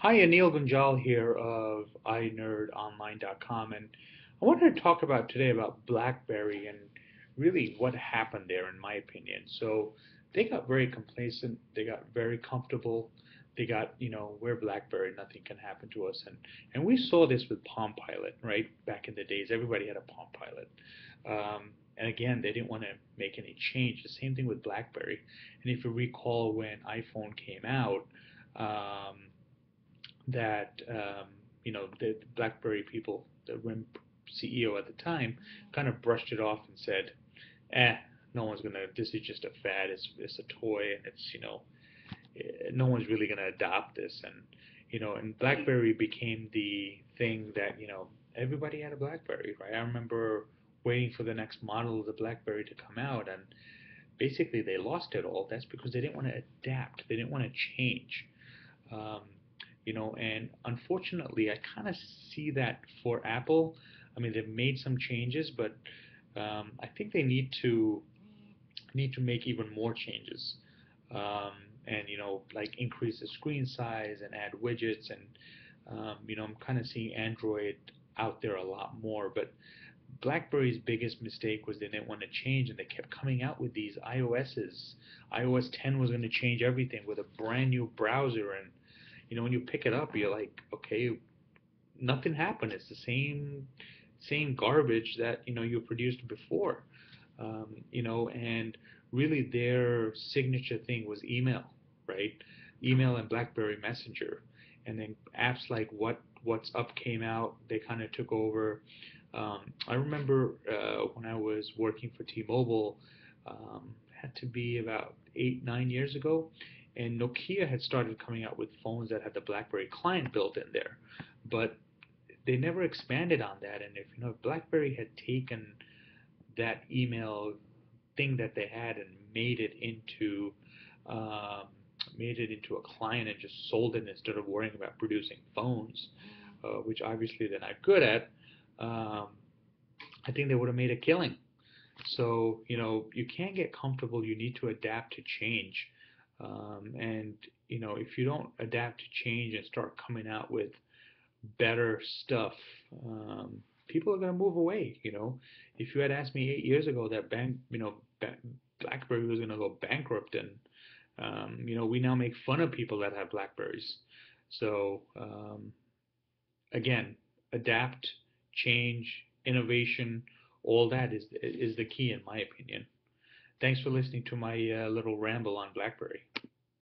Hi, Anil Gunjal here of iNerdOnline.com, and I wanted to talk about today about BlackBerry and really what happened there, in my opinion. So they got very complacent, they got very comfortable, they got, we're BlackBerry, nothing can happen to us, and we saw this with Palm Pilot, right? Back in the days, everybody had a Palm Pilot, and again, they didn't want to make any change. The same thing with BlackBerry, and if you recall when iPhone came out. Um, that the BlackBerry people, the RIM CEO at the time, kind of brushed it off and said, "Eh, no one's gonna. This is just a fad. It's a toy, and no one's really gonna adopt this." And BlackBerry became the thing that everybody had a BlackBerry, right? I remember waiting for the next model of the BlackBerry to come out, and basically they lost it all. That's because they didn't want to adapt. They didn't want to change. Um, and unfortunately, I kind of see that for Apple. I mean, they've made some changes, but I think they need to make even more changes, um, and like increase the screen size and add widgets, and I'm kind of seeing Android out there a lot more, but BlackBerry's biggest mistake was they didn't want to change, and they kept coming out with these iOSs. iOS 10 was going to change everything with a brand new browser, and when you pick it up, you're like, okay, nothing happened. It's the same garbage that you produced before, and really their signature thing was email, right? Email and BlackBerry Messenger, and then apps like WhatsApp came out. They kind of took over. I remember when I was working for T-Mobile, had to be about 8, 9 years ago, and Nokia had started coming out with phones that had the BlackBerry client built in there, but they never expanded on that. And if BlackBerry had taken that email thing that they had and um, made it into a client and just sold it instead of worrying about producing phones, which obviously they're not good at, um, I think they would have made a killing. So, you can't get comfortable. You need to adapt to change. And, if you don't adapt to change and start coming out with better stuff, people are going to move away. If you had asked me 8 years ago that BlackBerry was going to go bankrupt, and we now make fun of people that have Blackberries. So again, adapt, change, innovation, all that is the key in my opinion. Thanks for listening to my little ramble on BlackBerry.